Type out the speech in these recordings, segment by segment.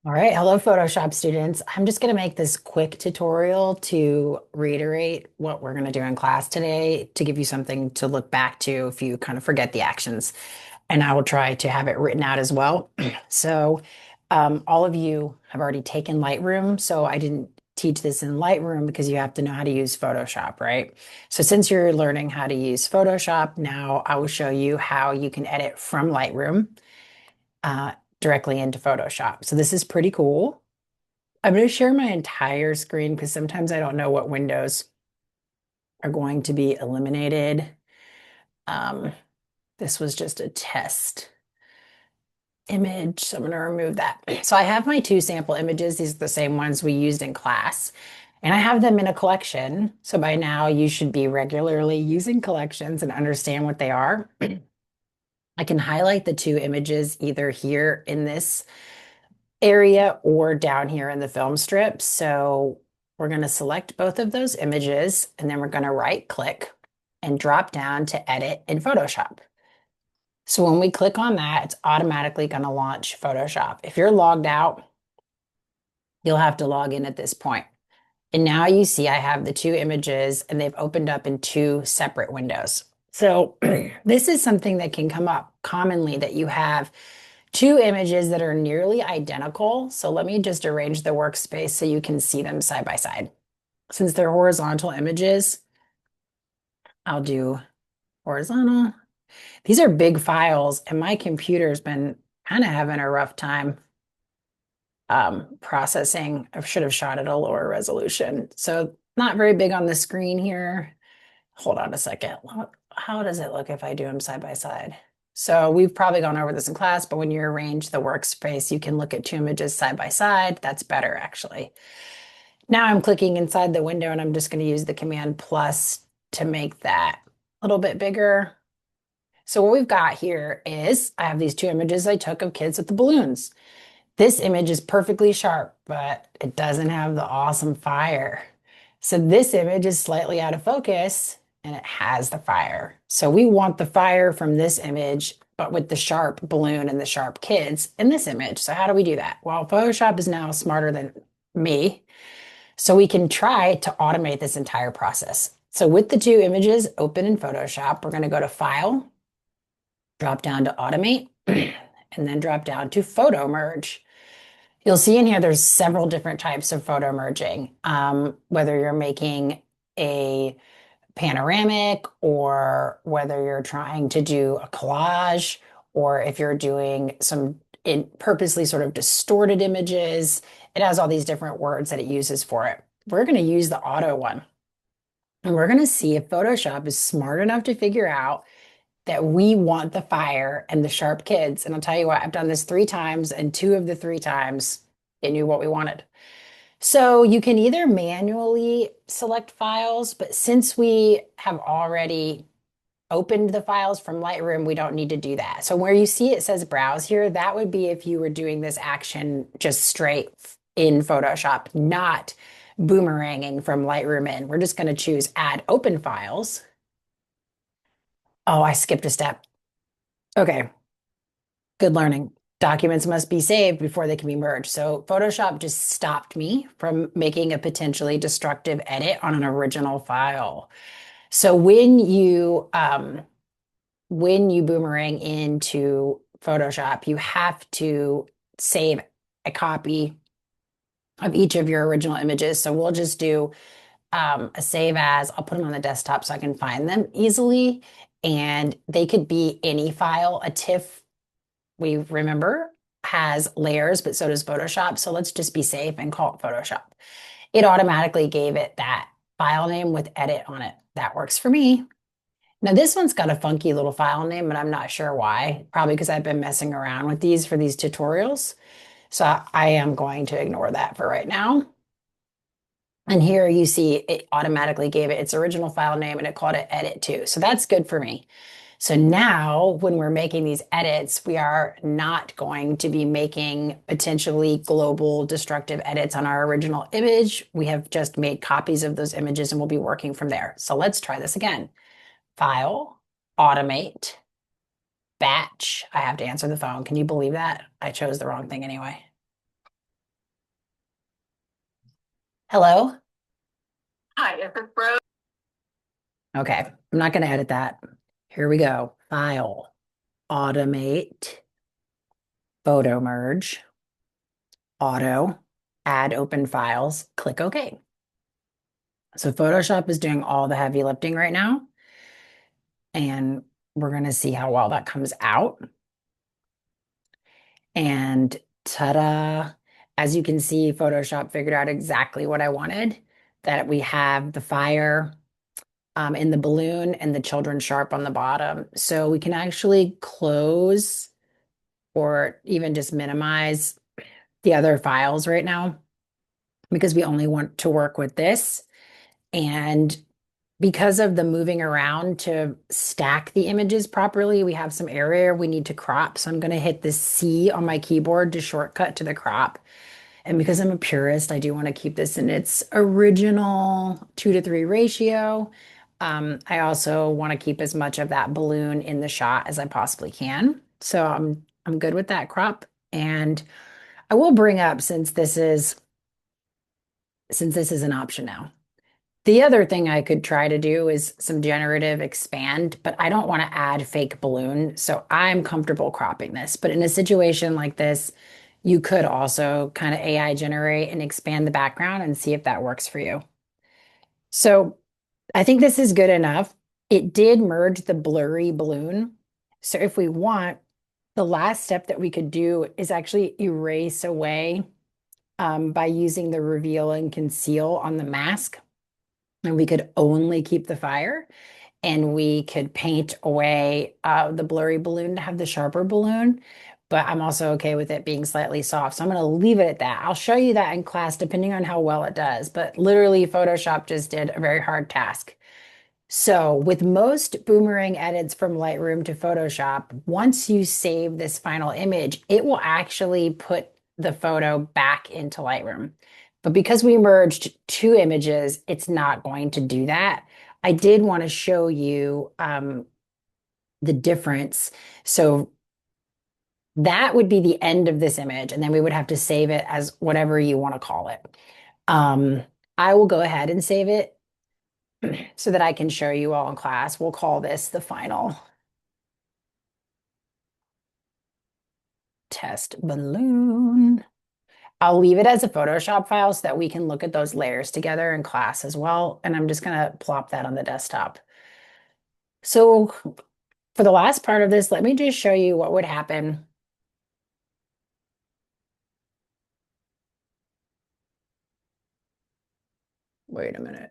All right, hello Photoshop students. I'm just going to make this quick tutorial to reiterate what we're going to do in class today to give you something to look back to if you kind of forget the actions. And I will try to have it written out as well. So, all of you have already taken Lightroom, so I didn't teach this in Lightroom because you have to know how to use Photoshop, right? So since you're learning how to use Photoshop, now I will show you how you can edit from Lightroom uh, directly into Photoshop. So this is pretty cool. I'm going to share my entire screen because sometimes I don't know what windows are going to be eliminated. Um, this was just a test image, so I'm going to remove that. So I have my two sample images. These are the same ones we used in class, and I have them in a collection. So by now you should be regularly using collections and understand what they are. I can highlight the two images either here in this area or down here in the film strip. So we're going to select both of those images and then we're going to right click and drop down to edit in Photoshop. So when we click on that, it's automatically going to launch Photoshop. If you're logged out, you'll have to log in at this point. And now you see I have the two images and they've opened up in two separate windows. So this is something that can come up commonly that you have two images that are nearly identical. So let me just arrange the workspace so you can see them side by side. Since they're horizontal images, I'll do horizontal. These are big files, and my computer's been kind of having a rough time processing. I should have shot at a lower resolution. So not very big on the screen here. Hold on a second. How does it look if I do them side by side? So we've probably gone over this in class, but when you arrange the workspace, you can look at two images side by side. That's better, actually. Now I'm clicking inside the window and I'm just going to use the command plus to make that a little bit bigger. So what we've got here is I have these two images I took of kids with the balloons. This image is perfectly sharp, but it doesn't have the awesome fire. So this image is slightly out of focus and it has the fire. So we want the fire from this image, but with the sharp balloon and the sharp kids in this image. So how do we do that? Well, Photoshop is now smarter than me. So we can try to automate this entire process. So with the two images open in Photoshop, we're going to go to File, drop down to Automate, and then drop down to Photo Merge. You'll see in here there's several different types of photo merging, whether you're making a panoramic or whether you're trying to do a collage or if you're doing some purposely sort of distorted images. It has all these different words that it uses for it. We're going to use the auto one. And we're going to see if Photoshop is smart enough to figure out that we want the fire and the sharp kids. And I'll tell you what, I've done this 3 times, and 2 of the 3 times it knew what we wanted. So you can either manually select files, but since we have already opened the files from Lightroom, we don't need to do that. So where you see it says browse here, that would be if you were doing this action just straight in Photoshop, not boomeranging from Lightroom in. We're just going to choose add open files. Oh, I skipped a step. Okay, good learning. Documents must be saved before they can be merged. So Photoshop just stopped me from making a potentially destructive edit on an original file. So when you boomerang into Photoshop, you have to save a copy of each of your original images. So we'll just do a save as. I'll put them on the desktop so I can find them easily. And they could be any file. A TIFF, we remember, has layers, but so does Photoshop. So let's just be safe and call it Photoshop. It automatically gave it that file name with edit on it. That works for me. Now this one's got a funky little file name, but I'm not sure why. Probably because I've been messing around with these for these tutorials. So I am going to ignore that for right now. And here you see it automatically gave it its original file name and it called it edit too. So that's good for me. So now when we're making these edits, we are not going to be making potentially global destructive edits on our original image. We have just made copies of those images and we'll be working from there. So let's try this again. File, automate, batch. I have to answer the phone. Can you believe that? I chose the wrong thing anyway. Hello? Hi, is this Rose? Okay, I'm not going to edit that. Here we go. File, automate, photo merge, auto, add open files, click OK. So Photoshop is doing all the heavy lifting right now, and we're going to see how well that comes out. And ta-da! As you can see, Photoshop figured out exactly what I wanted, that we have the fire in the balloon and the children sharp on the bottom. So we can actually close or even just minimize the other files right now because we only want to work with this. And because of the moving around to stack the images properly, we have some area we need to crop. So I'm going to hit the C on my keyboard to shortcut to the crop. And because I'm a purist, I do want to keep this in its original 2:3 ratio. I also want to keep as much of that balloon in the shot as I possibly can. So I'm good with that crop. And I will bring up since this is an option now. The other thing I could try to do is some generative expand, but I don't want to add fake balloon. So I'm comfortable cropping this. But in a situation like this, you could also kind of AI generate and expand the background and see if that works for you. So I think this is good enough. It did merge the blurry balloon. So if we want, the last step that we could do is actually erase away by using the reveal and conceal on the mask. And we could only keep the fire and we could paint away the blurry balloon to have the sharper balloon. But I'm also okay with it being slightly soft. So I'm going to leave it at that. I'll show you that in class depending on how well it does. But literally, Photoshop just did a very hard task. So with most boomerang edits from Lightroom to Photoshop, once you save this final image, it will actually put the photo back into Lightroom. But because we merged two images, it's not going to do that. I did want to show you the difference. So that would be the end of this image, and then we would have to save it as whatever you want to call it. Um, I will go ahead and save it so that I can show you all in class. We'll call this the final test balloon. I'll leave it as a Photoshop file so that we can look at those layers together in class as well. And I'm just going to plop that on the desktop. So for the last part of this, let me just show you what would happen. Wait a minute.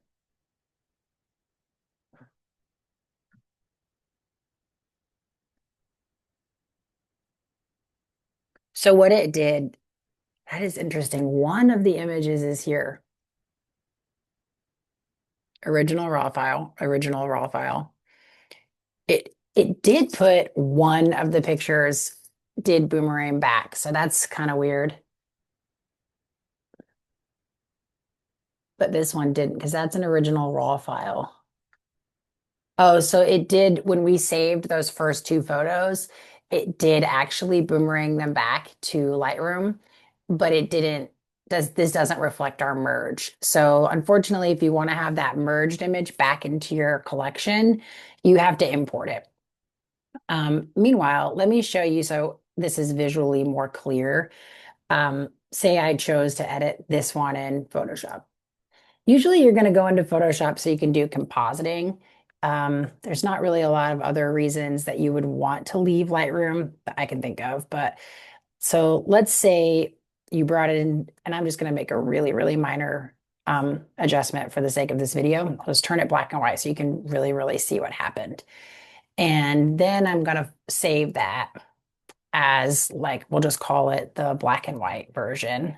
So what it did, that is interesting. One of the images is here. Original raw file, original raw file. It did put one of the pictures did boomerang back. So that's kind of weird. But this one didn't because that's an original raw file. Oh, so it did when we saved those first two photos, it did actually boomerang them back to Lightroom, but it didn't this doesn't reflect our merge. So unfortunately, if you want to have that merged image back into your collection, you have to import it. Meanwhile, let me show you so this is visually more clear. Say I chose to edit this one in Photoshop. Usually you're going to go into Photoshop so you can do compositing. There's not really a lot of other reasons that you would want to leave Lightroom that I can think of. But so let's say you brought it in, and I'm just going to make a really, really minor adjustment for the sake of this video. I'll just turn it black and white so you can really, really see what happened. And then I'm going to save that as like, we'll just call it the black and white version.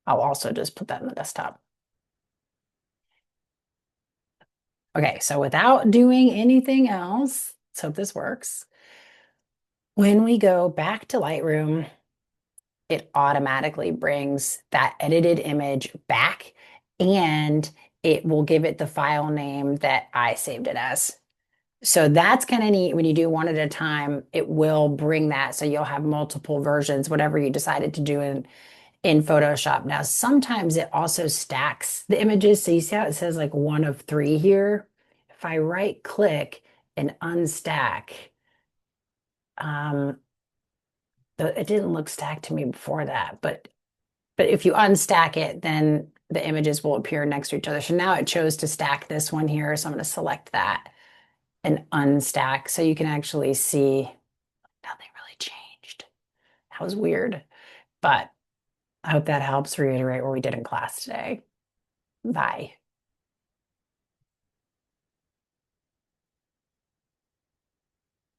I'll also just put that in the desktop. Okay, so without doing anything else, let's hope this works. When we go back to Lightroom, it automatically brings that edited image back and it will give it the file name that I saved it as. So that's kind of neat. When you do one at a time, it will bring that. So you'll have multiple versions, whatever you decided to do in Photoshop. Now, sometimes it also stacks the images. So you see how it says like one of three here? If I right click and unstack, um, it didn't look stacked to me before that, but if you unstack it, then the images will appear next to each other. So now it chose to stack this one here. So I'm going to select that and unstack so you can actually see nothing really changed. That was weird, but I hope that helps reiterate what we did in class today. Bye.